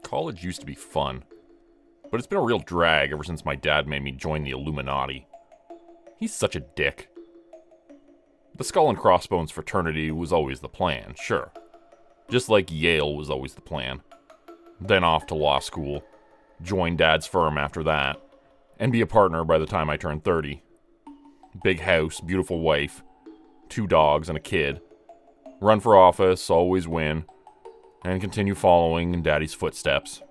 College used to be fun, but it's been a real drag ever since my dad made me join the Illuminati. He's such a dick. The Skull and Crossbones fraternity was always the plan, sure. Just like Yale was always the plan. Then off to law school, join Dad's firm after that, and be a partner by the time I turned 30. Big house, beautiful wife, 2 dogs and a kid. Run for office, always win, and continue following in Daddy's footsteps.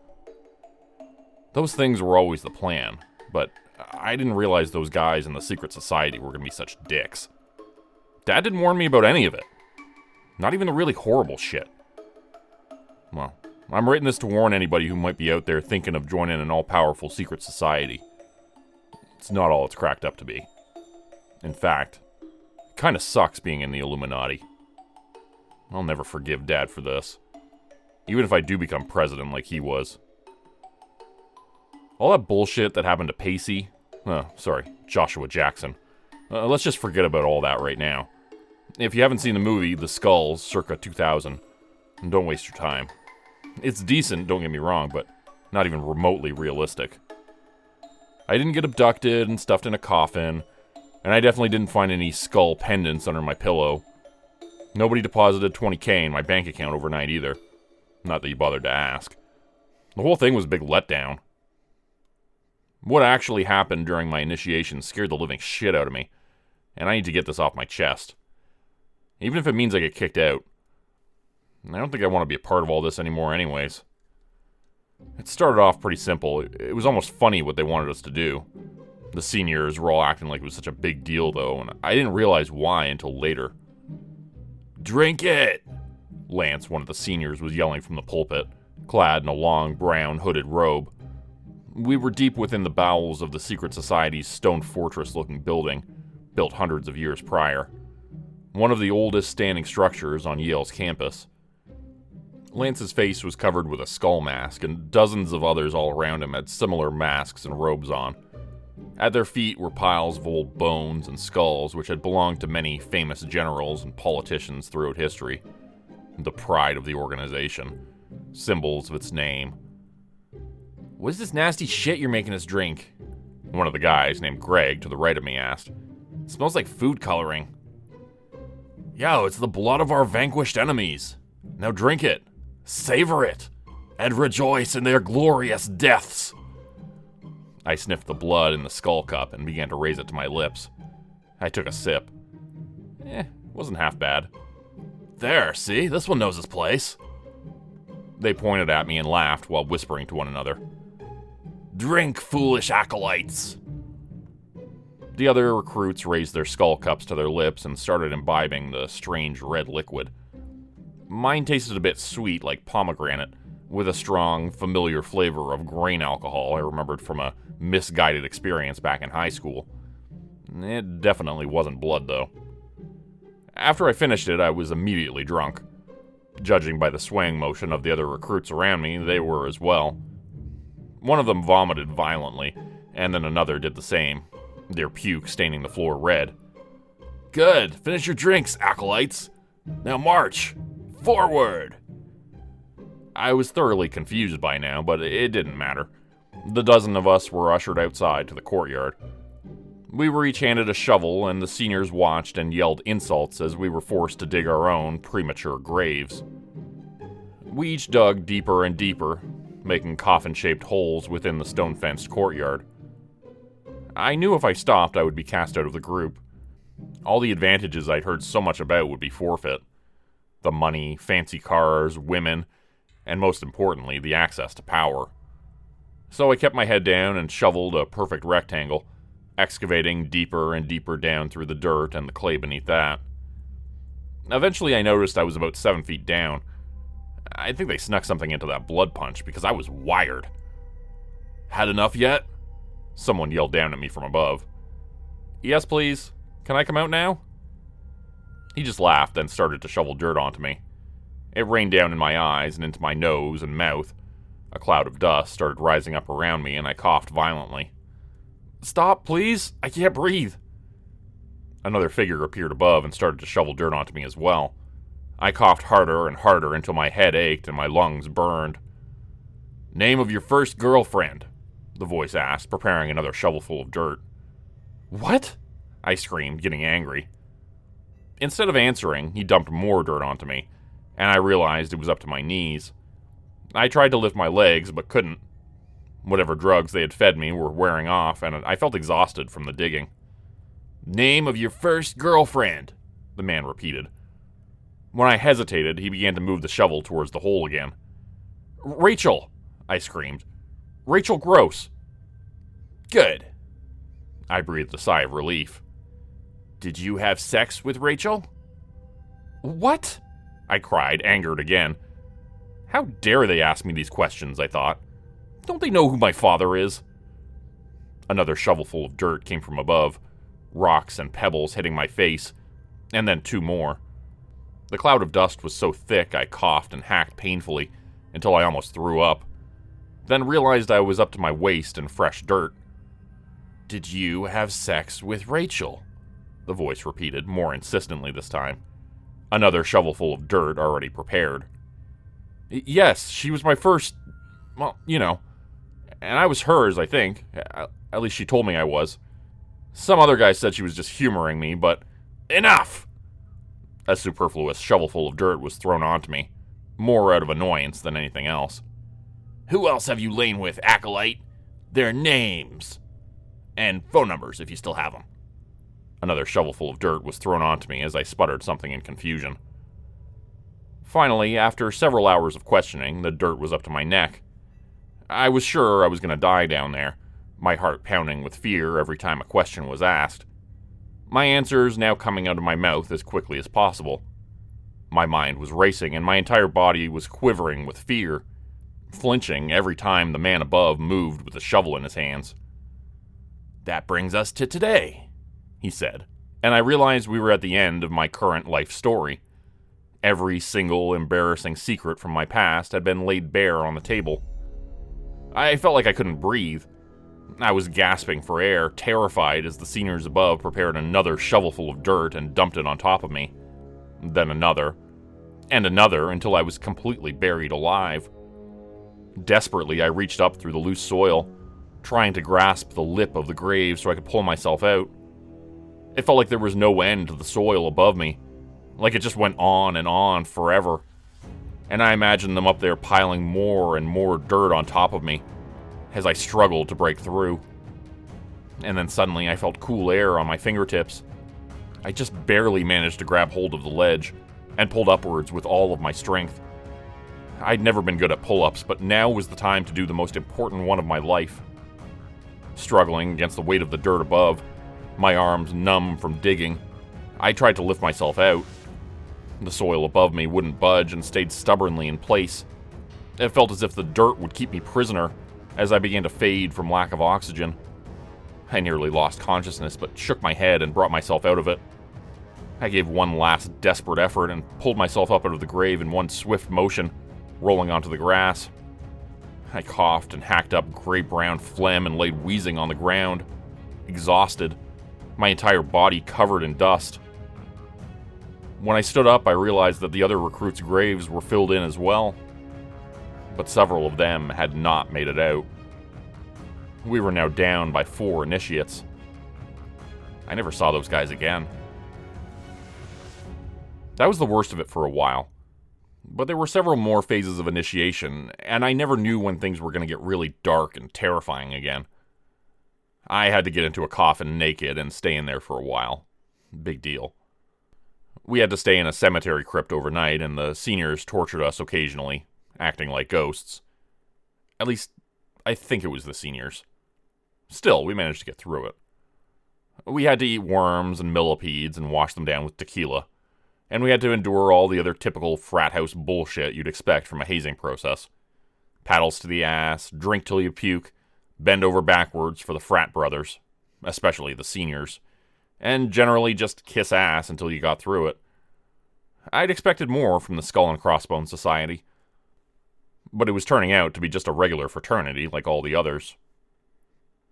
Those things were always the plan, but I didn't realize those guys in the secret society were going to be such dicks. Dad didn't warn me about any of it. Not even the really horrible shit. Well, I'm writing this to warn anybody who might be out there thinking of joining an all-powerful secret society. It's not all it's cracked up to be. In fact, it kind of sucks being in the Illuminati. I'll never forgive Dad for this. Even if I do become president like he was. All that bullshit that happened to Pacey, Joshua Jackson. Let's just forget about all that right now. If you haven't seen the movie, The Skulls, circa 2000, don't waste your time. It's decent, don't get me wrong, but not even remotely realistic. I didn't get abducted and stuffed in a coffin, and I definitely didn't find any skull pendants under my pillow. Nobody deposited $20K in my bank account overnight either. Not that you bothered to ask. The whole thing was a big letdown. What actually happened during my initiation scared the living shit out of me, and I need to get this off my chest. Even if it means I get kicked out. I don't think I want to be a part of all this anymore anyways. It started off pretty simple. It was almost funny what they wanted us to do. The seniors were all acting like it was such a big deal though, and I didn't realize why until later. "Drink it!" Lance, one of the seniors, was yelling from the pulpit, clad in a long brown hooded robe. We were deep within the bowels of the secret society's stone fortress-looking building, built hundreds of years prior. One of the oldest standing structures on Yale's campus. Lance's face was covered with a skull mask, and dozens of others all around him had similar masks and robes on. At their feet were piles of old bones and skulls which had belonged to many famous generals and politicians throughout history. The pride of the organization. Symbols of its name. "What is this nasty shit you're making us drink?" One of the guys, named Greg, to the right of me asked. "It smells like food coloring." "Yo, it's the blood of our vanquished enemies. Now drink it, savor it, and rejoice in their glorious deaths." I sniffed the blood in the skull cup and began to raise it to my lips. I took a sip. Wasn't half bad. "There, see? This one knows its place." They pointed at me and laughed while whispering to one another. "Drink, foolish acolytes." The other recruits raised their skull cups to their lips and started imbibing the strange red liquid. Mine tasted a bit sweet, like pomegranate, with a strong, familiar flavor of grain alcohol I remembered from a misguided experience back in high school. It definitely wasn't blood, though. After I finished it, I was immediately drunk. Judging by the swaying motion of the other recruits around me, they were as well. One of them vomited violently, and then another did the same, their puke staining the floor red. "Good, finish your drinks, acolytes. Now march! Forward!" I was thoroughly confused by now, but it didn't matter. The dozen of us were ushered outside to the courtyard. We were each handed a shovel, and the seniors watched and yelled insults as we were forced to dig our own premature graves. We each dug deeper and deeper, making coffin-shaped holes within the stone-fenced courtyard. I knew if I stopped, I would be cast out of the group. All the advantages I'd heard so much about would be forfeit. The money, fancy cars, women, and most importantly, the access to power. So I kept my head down and shoveled a perfect rectangle, excavating deeper and deeper down through the dirt and the clay beneath that. Eventually I noticed I was about 7 feet down. I think they snuck something into that blood punch because I was wired. "Had enough yet?" Someone yelled down at me from above. "Yes, please. Can I come out now?" He just laughed, then started to shovel dirt onto me. It rained down in my eyes and into my nose and mouth. A cloud of dust started rising up around me, and I coughed violently. "Stop, please! I can't breathe!" Another figure appeared above and started to shovel dirt onto me as well. I coughed harder and harder until my head ached and my lungs burned. Name of your first girlfriend, the voice asked, preparing another shovelful of dirt. What? I screamed, getting angry. Instead of answering, he dumped more dirt onto me, and I realized it was up to my knees. I tried to lift my legs, but couldn't. Whatever drugs they had fed me were wearing off, and I felt exhausted from the digging. Name of your first girlfriend, the man repeated. When I hesitated, he began to move the shovel towards the hole again. Rachel, I screamed. Rachel Gross. Good. I breathed a sigh of relief. Did you have sex with Rachel? What? I cried, angered again. How dare they ask me these questions, I thought. Don't they know who my father is? Another shovelful of dirt came from above, rocks and pebbles hitting my face, and then 2 more. The cloud of dust was so thick I coughed and hacked painfully until I almost threw up, then realized I was up to my waist in fresh dirt. Did you have sex with Rachel? The voice repeated, more insistently this time. Another shovelful of dirt already prepared. Yes, she was my first, well, you know, and I was hers, I think. At least she told me I was. Some other guy said she was just humoring me, but enough! A superfluous shovelful of dirt was thrown onto me, more out of annoyance than anything else. Who else have you lain with, acolyte? Their names. And phone numbers, if you still have them. Another shovelful of dirt was thrown onto me as I sputtered something in confusion. Finally, after several hours of questioning, the dirt was up to my neck. I was sure I was going to die down there, my heart pounding with fear every time a question was asked. My answers now coming out of my mouth as quickly as possible. My mind was racing and my entire body was quivering with fear, flinching every time the man above moved with a shovel in his hands. That brings us to today, he said, and I realized we were at the end of my current life story. Every single embarrassing secret from my past had been laid bare on the table. I felt like I couldn't breathe. I was gasping for air, terrified as the seniors above prepared another shovelful of dirt and dumped it on top of me. Then another, and another, until I was completely buried alive. Desperately, I reached up through the loose soil, trying to grasp the lip of the grave so I could pull myself out. It felt like there was no end to the soil above me, like it just went on and on forever. And I imagined them up there piling more and more dirt on top of me as I struggled to break through. And then suddenly I felt cool air on my fingertips. I just barely managed to grab hold of the ledge and pulled upwards with all of my strength. I'd never been good at pull-ups, but now was the time to do the most important one of my life. Struggling against the weight of the dirt above, my arms numb from digging, I tried to lift myself out. The soil above me wouldn't budge and stayed stubbornly in place. It felt as if the dirt would keep me prisoner as I began to fade from lack of oxygen. I nearly lost consciousness, but shook my head and brought myself out of it. I gave one last desperate effort and pulled myself up out of the grave in one swift motion, rolling onto the grass. I coughed and hacked up gray-brown phlegm and laid wheezing on the ground, exhausted, my entire body covered in dust. When I stood up, I realized that the other recruits' graves were filled in as well, but several of them had not made it out. We were now down by 4 initiates. I never saw those guys again. That was the worst of it for a while, but there were several more phases of initiation, and I never knew when things were going to get really dark and terrifying again. I had to get into a coffin naked and stay in there for a while. Big deal. We had to stay in a cemetery crypt overnight, and the seniors tortured us occasionally, acting like ghosts. At least, I think it was the seniors. Still, we managed to get through it. We had to eat worms and millipedes and wash them down with tequila, and we had to endure all the other typical frat house bullshit you'd expect from a hazing process. Paddles to the ass, drink till you puke, bend over backwards for the frat brothers, especially the seniors, and generally just kiss ass until you got through it. I'd expected more from the Skull and Crossbones Society, but it was turning out to be just a regular fraternity like all the others.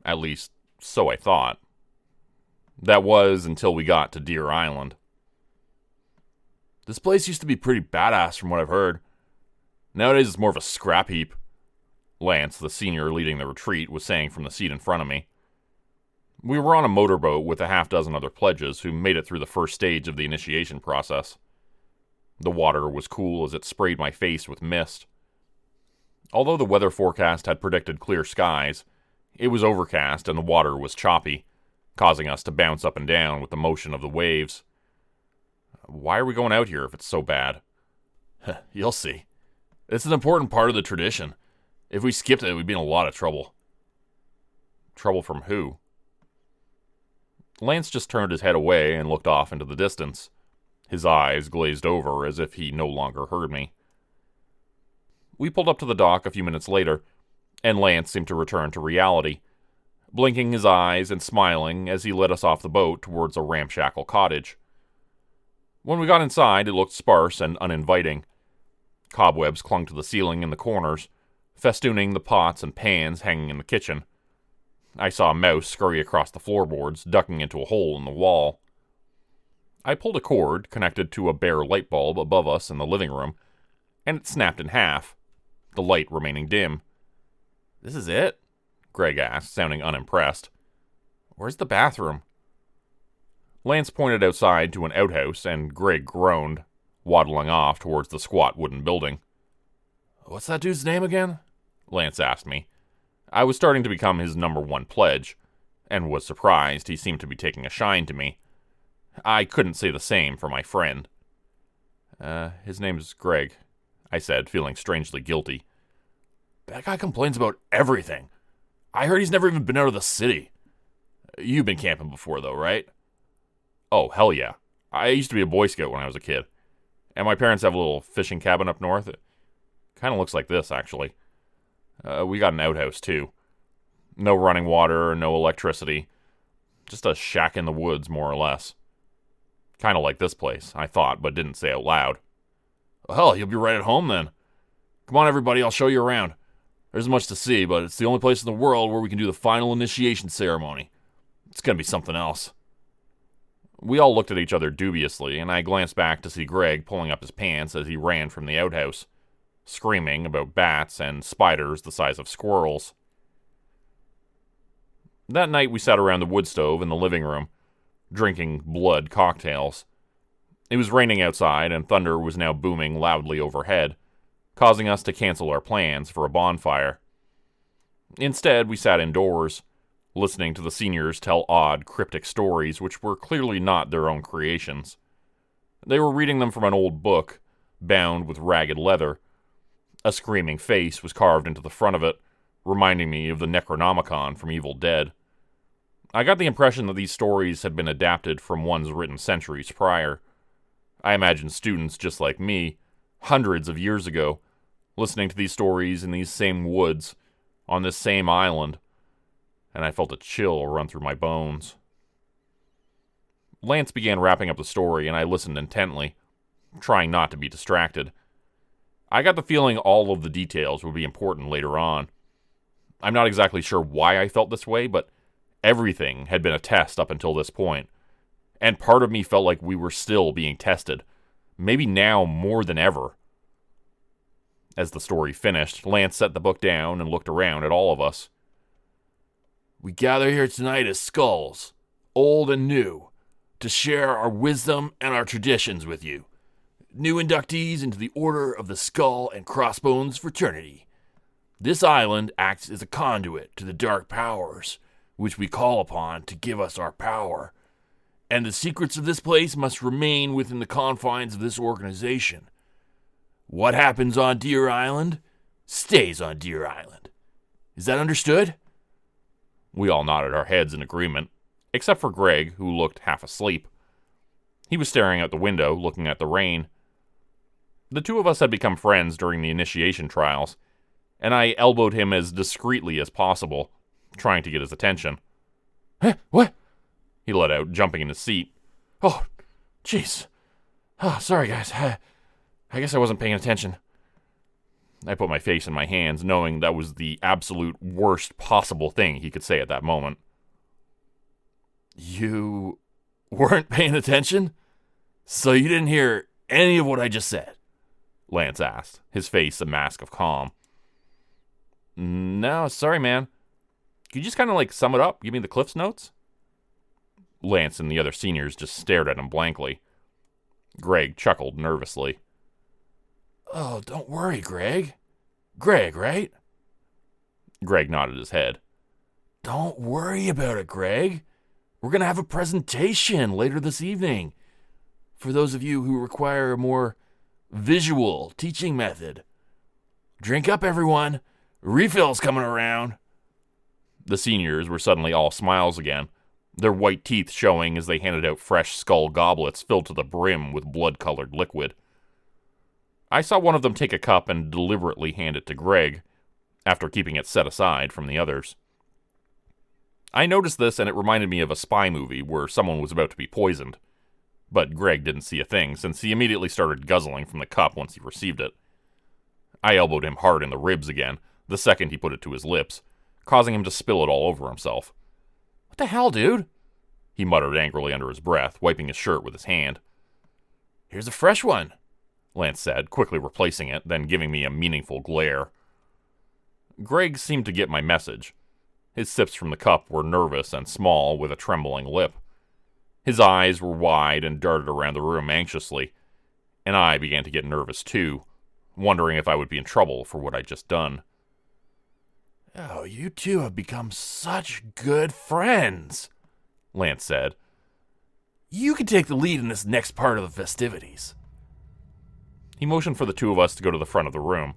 At least, so I thought. That was until we got to Deer Island. This place used to be pretty badass from what I've heard. Nowadays it's more of a scrap heap. Lance, the senior leading the retreat, was saying from the seat in front of me. We were on a motorboat with a half-dozen other pledges who made it through the first stage of the initiation process. The water was cool as it sprayed my face with mist. Although the weather forecast had predicted clear skies, it was overcast and the water was choppy, causing us to bounce up and down with the motion of the waves. Why are we going out here if it's so bad? You'll see. It's an important part of the tradition. If we skipped it, we'd be in a lot of trouble. Trouble from who? Lance just turned his head away and looked off into the distance. His eyes glazed over as if he no longer heard me. We pulled up to the dock a few minutes later, and Lance seemed to return to reality, blinking his eyes and smiling as he led us off the boat towards a ramshackle cottage. When we got inside, it looked sparse and uninviting. Cobwebs clung to the ceiling in the corners, festooning the pots and pans hanging in the kitchen. I saw a mouse scurry across the floorboards, ducking into a hole in the wall. I pulled a cord connected to a bare light bulb above us in the living room, and it snapped in half, the light remaining dim. "This is it?" Greg asked, sounding unimpressed. "Where's the bathroom?" Lance pointed outside to an outhouse, and Greg groaned, waddling off towards the squat wooden building. "What's that dude's name again?" Lance asked me. I was starting to become his number one pledge, and was surprised he seemed to be taking a shine to me. I couldn't say the same for my friend. His name's Greg, I said, feeling strangely guilty. "That guy complains about everything. I heard he's never even been out of the city. You've been camping before, though, right?" "Oh, hell yeah. I used to be a Boy Scout when I was a kid. And my parents have a little fishing cabin up north. It kind of looks like this, actually. We got an outhouse, too. No running water, no electricity. Just a shack in the woods, more or less. Kind of like this place, I thought, but didn't say out loud." "Well, hell, you'll be right at home then. Come on, everybody, I'll show you around. There's much to see, but it's the only place in the world where we can do the final initiation ceremony. It's gonna be something else." We all looked at each other dubiously, and I glanced back to see Greg pulling up his pants as he ran from the outhouse, screaming about bats and spiders the size of squirrels. That night we sat around the wood stove in the living room, drinking blood cocktails. It was raining outside, and thunder was now booming loudly overhead, causing us to cancel our plans for a bonfire. Instead, we sat indoors, listening to the seniors tell odd, cryptic stories which were clearly not their own creations. They were reading them from an old book, bound with ragged leather. A screaming face was carved into the front of it, reminding me of the Necronomicon from Evil Dead. I got the impression that these stories had been adapted from ones written centuries prior. I imagined students just like me, hundreds of years ago, listening to these stories in these same woods, on this same island, and I felt a chill run through my bones. Lance began wrapping up the story, and I listened intently, trying not to be distracted. I got the feeling all of the details would be important later on. I'm not exactly sure why I felt this way, but everything had been a test up until this point, and part of me felt like we were still being tested, maybe now more than ever. As the story finished, Lance set the book down and looked around at all of us. "We gather here tonight as skulls, old and new, to share our wisdom and our traditions with you. New inductees into the Order of the Skull and Crossbones Fraternity. This island acts as a conduit to the dark powers, which we call upon to give us our power. And the secrets of this place must remain within the confines of this organization. What happens on Deer Island stays on Deer Island. Is that understood?" We all nodded our heads in agreement, except for Greg, who looked half asleep. He was staring out the window, looking at the rain. The two of us had become friends during the initiation trials, and I elbowed him as discreetly as possible, trying to get his attention. "Huh? What?" he let out, jumping in his seat. "Oh, jeez. Oh, sorry, guys. I guess I wasn't paying attention." I put my face in my hands, knowing that was the absolute worst possible thing he could say at that moment. "You weren't paying attention? So you didn't hear any of what I just said?" Lance asked, his face a mask of calm. No, sorry, man. Could you just kind of like sum it up? Give me the Cliff's Notes? Lance and the other seniors just stared at him blankly. Greg chuckled nervously. Oh, don't worry, Greg. Greg, right? Greg nodded his head. Don't worry about it, Greg. We're going to have a presentation later this evening for those of you who require a more visual teaching method. Drink up, everyone. Refills coming around. The seniors were suddenly all smiles again, their white teeth showing as they handed out fresh skull goblets filled to the brim with blood-colored liquid. I saw one of them take a cup and deliberately hand it to Greg, after keeping it set aside from the others. I noticed this, and it reminded me of a spy movie where someone was about to be poisoned. But Greg didn't see a thing, since he immediately started guzzling from the cup once he received it. I elbowed him hard in the ribs again, the second he put it to his lips, causing him to spill it all over himself. What the hell, dude? He muttered angrily under his breath, wiping his shirt with his hand. Here's a fresh one, Lance said, quickly replacing it, then giving me a meaningful glare. Greg seemed to get my message. His sips from the cup were nervous and small, with a trembling lip. His eyes were wide and darted around the room anxiously, and I began to get nervous too, wondering if I would be in trouble for what I'd just done. Oh, you two have become such good friends, Lance said. You can take the lead in this next part of the festivities. He motioned for the two of us to go to the front of the room.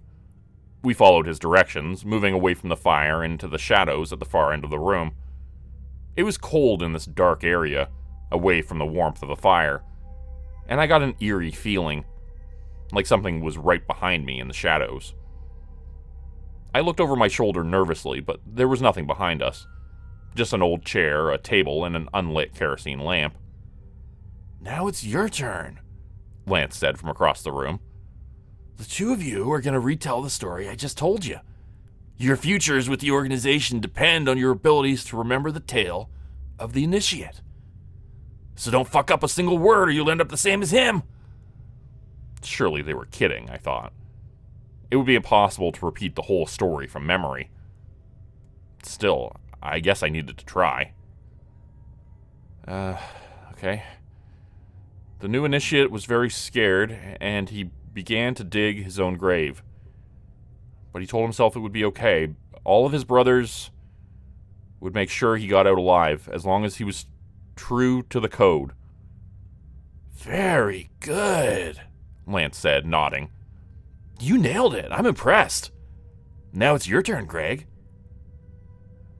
We followed his directions, moving away from the fire into the shadows at the far end of the room. It was cold in this dark area, away from the warmth of the fire, and I got an eerie feeling, like something was right behind me in the shadows. I looked over my shoulder nervously, but there was nothing behind us. Just an old chair, a table, and an unlit kerosene lamp. Now it's your turn, Lance said from across the room. The two of you are going to retell the story I just told you. Your futures with the organization depend on your abilities to remember the tale of the initiate. So don't fuck up a single word or you'll end up the same as him. Surely they were kidding, I thought. It would be impossible to repeat the whole story from memory. Still, I guess I needed to try. Okay. The new initiate was very scared, and he began to dig his own grave. But he told himself it would be okay. All of his brothers would make sure he got out alive, as long as he was true to the code. Very good, Lance said, nodding. You nailed it. I'm impressed. Now it's your turn, Greg.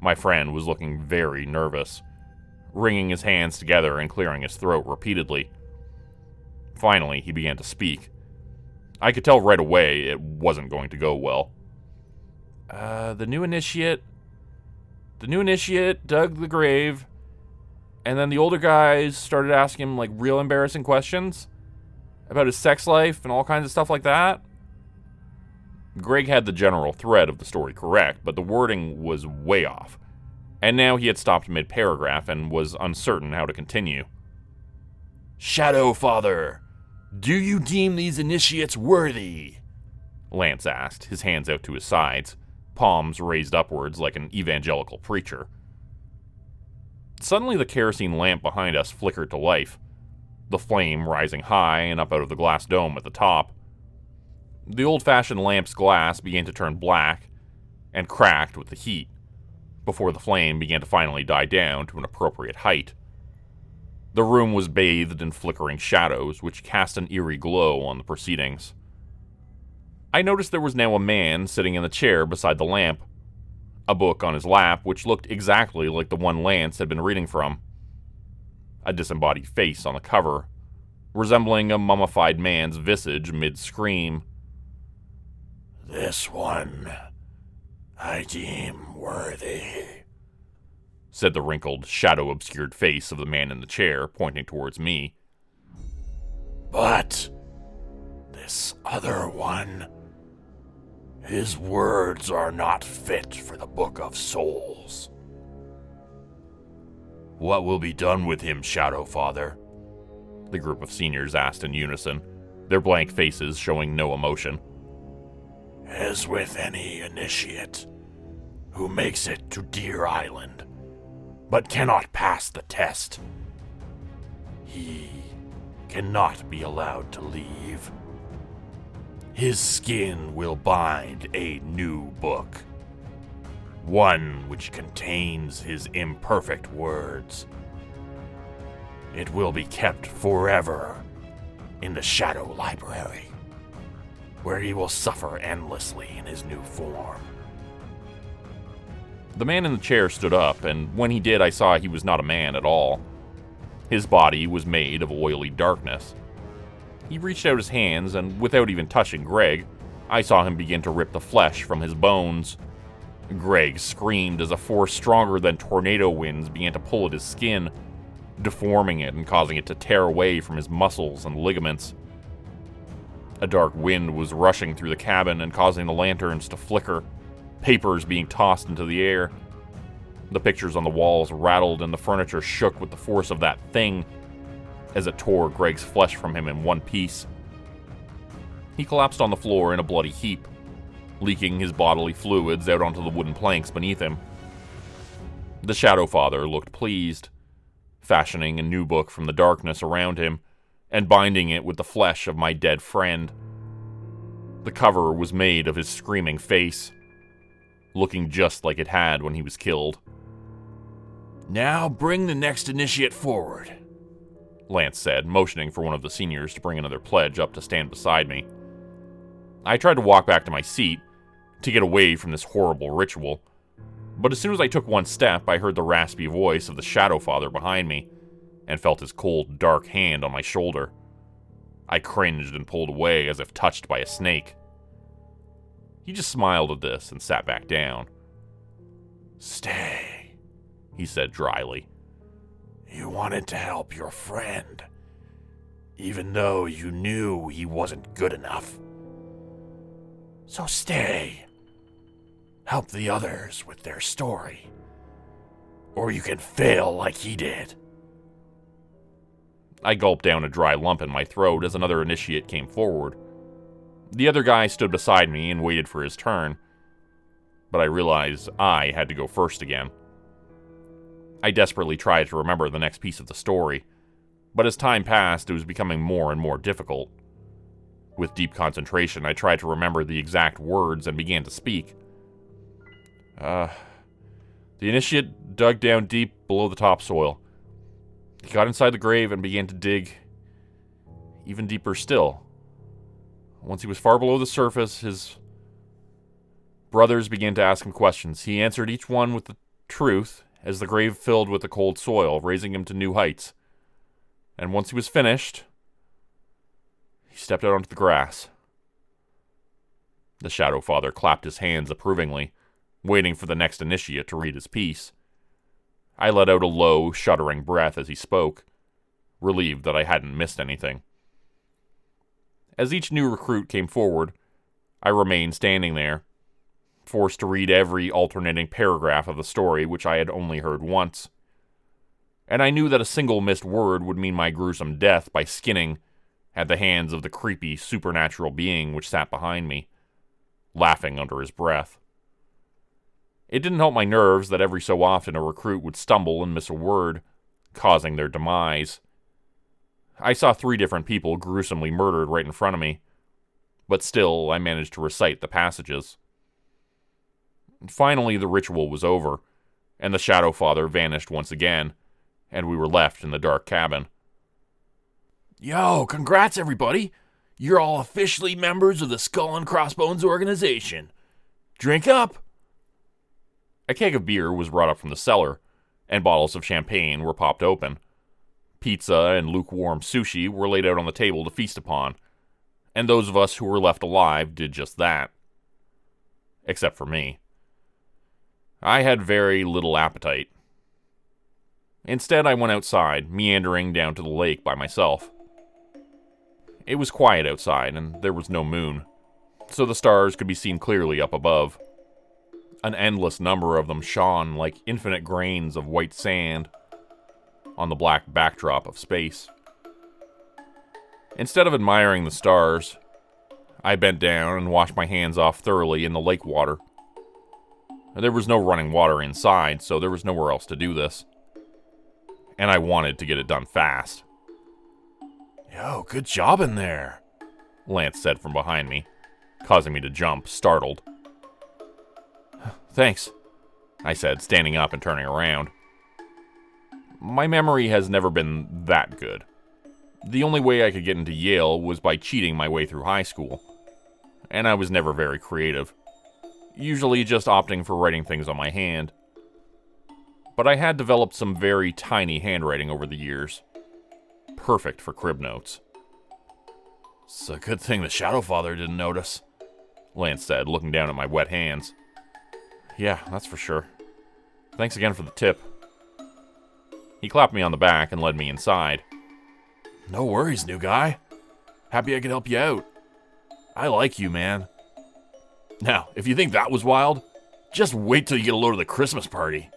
My friend was looking very nervous, wringing his hands together and clearing his throat repeatedly. Finally, he began to speak. I could tell right away it wasn't going to go well. The new initiate dug the grave, and then the older guys started asking him, like, real embarrassing questions about his sex life and all kinds of stuff like that. Greg had the general thread of the story correct, but the wording was way off, and now he had stopped mid-paragraph and was uncertain how to continue. Shadow Father, do you deem these initiates worthy? Lance asked, his hands out to his sides, palms raised upwards like an evangelical preacher. Suddenly the kerosene lamp behind us flickered to life, the flame rising high and up out of the glass dome at the top. The old-fashioned lamp's glass began to turn black and cracked with the heat, before the flame began to finally die down to an appropriate height. The room was bathed in flickering shadows, which cast an eerie glow on the proceedings. I noticed there was now a man sitting in the chair beside the lamp, a book on his lap which looked exactly like the one Lance had been reading from. A disembodied face on the cover, resembling a mummified man's visage mid-scream. This one I deem worthy, said the wrinkled, shadow-obscured face of the man in the chair, pointing towards me. But this other one, his words are not fit for the Book of Souls. What will be done with him, Shadow Father? The group of seniors asked in unison, their blank faces showing no emotion. As with any initiate, who makes it to Deer Island, but cannot pass the test. He cannot be allowed to leave. His skin will bind a new book, one which contains his imperfect words. It will be kept forever in the Shadow Library, where he will suffer endlessly in his new form. The man in the chair stood up, and when he did, I saw he was not a man at all. His body was made of oily darkness. He reached out his hands, and without even touching Greg, I saw him begin to rip the flesh from his bones. Greg screamed as a force stronger than tornado winds began to pull at his skin, deforming it and causing it to tear away from his muscles and ligaments. A dark wind was rushing through the cabin and causing the lanterns to flicker, papers being tossed into the air. The pictures on the walls rattled and the furniture shook with the force of that thing as it tore Greg's flesh from him in one piece. He collapsed on the floor in a bloody heap, leaking his bodily fluids out onto the wooden planks beneath him. The Shadow Father looked pleased, fashioning a new book from the darkness around him and binding it with the flesh of my dead friend. The cover was made of his screaming face, looking just like it had when he was killed. Now bring the next initiate forward, Lance said, motioning for one of the seniors to bring another pledge up to stand beside me. I tried to walk back to my seat to get away from this horrible ritual, but as soon as I took one step, I heard the raspy voice of the Shadow Father behind me and felt his cold, dark hand on my shoulder. I cringed and pulled away as if touched by a snake. He just smiled at this and sat back down. "Stay," he said dryly. "You wanted to help your friend, even though you knew he wasn't good enough. So stay. Help the others with their story. Or you can fail like he did." I gulped down a dry lump in my throat as another initiate came forward. The other guy stood beside me and waited for his turn, but I realized I had to go first again. I desperately tried to remember the next piece of the story, but as time passed, it was becoming more and more difficult. With deep concentration, I tried to remember the exact words and began to speak. The initiate dug down deep below the topsoil. He got inside the grave and began to dig even deeper still. Once he was far below the surface, his brothers began to ask him questions. He answered each one with the truth as the grave filled with the cold soil, raising him to new heights. And once he was finished, he stepped out onto the grass. The Shadow Father clapped his hands approvingly, waiting for the next initiate to read his piece. I let out a low, shuddering breath as he spoke, relieved that I hadn't missed anything. As each new recruit came forward, I remained standing there, forced to read every alternating paragraph of the story which I had only heard once. And I knew that a single missed word would mean my gruesome death by skinning at the hands of the creepy, supernatural being which sat behind me, laughing under his breath. It didn't help my nerves that every so often a recruit would stumble and miss a word, causing their demise. I saw 3 different people gruesomely murdered right in front of me, but still I managed to recite the passages. Finally, the ritual was over, and the Shadow Father vanished once again, and we were left in the dark cabin. "Yo, congrats everybody! You're all officially members of the Skull and Crossbones organization. Drink up!" A keg of beer was brought up from the cellar, and bottles of champagne were popped open. Pizza and lukewarm sushi were laid out on the table to feast upon, and those of us who were left alive did just that. Except for me. I had very little appetite. Instead, I went outside, meandering down to the lake by myself. It was quiet outside, and there was no moon, so the stars could be seen clearly up above. An endless number of them shone like infinite grains of white sand on the black backdrop of space. Instead of admiring the stars, I bent down and washed my hands off thoroughly in the lake water. There was no running water inside, so there was nowhere else to do this. And I wanted to get it done fast. Yo, good job in there, Lance said from behind me, causing me to jump, startled. Thanks, I said, standing up and turning around. My memory has never been that good. The only way I could get into Yale was by cheating my way through high school. And I was never very creative. Usually just opting for writing things on my hand. But I had developed some very tiny handwriting over the years. Perfect for crib notes. It's a good thing the Shadow Father didn't notice, Lance said, looking down at my wet hands. Yeah, that's for sure. Thanks again for the tip. He clapped me on the back and led me inside. No worries, new guy. Happy I could help you out. I like you, man. Now, if you think that was wild, just wait till you get a load of the Christmas party.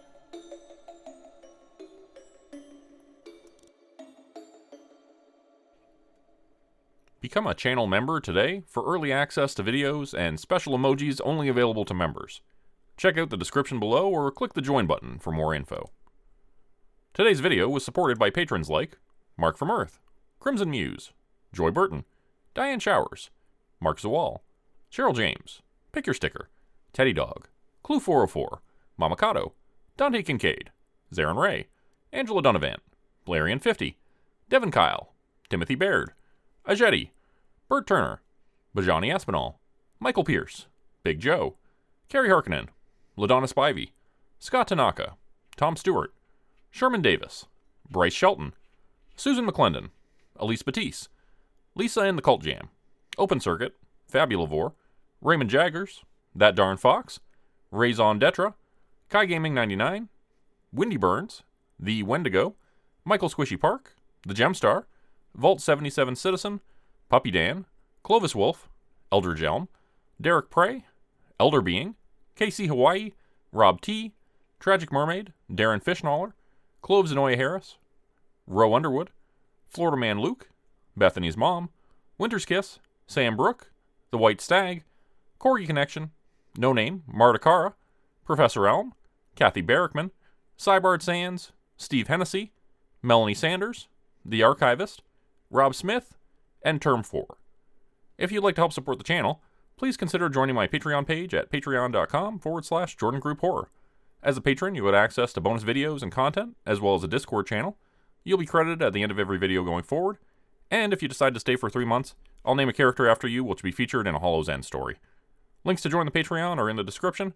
Become a channel member today for early access to videos and special emojis only available to members. Check out the description below or click the join button for more info. Today's video was supported by patrons like Mark from Earth, Crimson Muse, Joy Burton, Diane Showers, Mark Zawal, Cheryl James, Pick Your Sticker, Teddy Dog, Clue 404, Mamakato, Dante Kincaid, Zarin Ray, Angela Donovan, Blarian50, Devin Kyle, Timothy Baird, Ajeti, Bert Turner, Bajani Aspinall, Michael Pierce, Big Joe, Carrie Harkonnen, LaDonna Spivey, Scott Tanaka, Tom Stewart, Sherman Davis, Bryce Shelton, Susan McClendon, Elise Batiste, Lisa and the Cult Jam, Open Circuit, Fabulavore, Raymond Jaggers, That Darn Fox, Raison Detra, Kai Gaming 99, Windy Burns, The Wendigo, Michael Squishy Park, The Gemstar, Vault 77 Citizen, Puppy Dan, Clovis Wolf, Eldridge Elm, Derek Prey, Elder Being, KC Hawaii, Rob T, Tragic Mermaid, Darren Fishnaller, Cloves Anoya Harris, Roe Underwood, Florida Man Luke, Bethany's Mom, Winter's Kiss, Sam Brook, The White Stag, Corgi Connection, No Name, Marta Cara, Professor Elm, Kathy Barrickman, Cybard Sands, Steve Hennessy, Melanie Sanders, The Archivist, Rob Smith, and Term 4. If you'd like to help support the channel, please consider joining my Patreon page at patreon.com/Jordan Grupe Horror. As a patron, you get access to bonus videos and content, as well as a Discord channel. You'll be credited at the end of every video going forward, and if you decide to stay for 3 months, I'll name a character after you which will be featured in a Hollow's End story. Links to join the Patreon are in the description.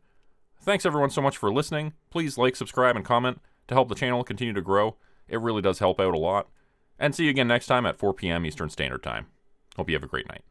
Thanks everyone so much for listening. Please like, subscribe, and comment to help the channel continue to grow. It really does help out a lot. And see you again next time at 4 p.m. Eastern Standard Time. Hope you have a great night.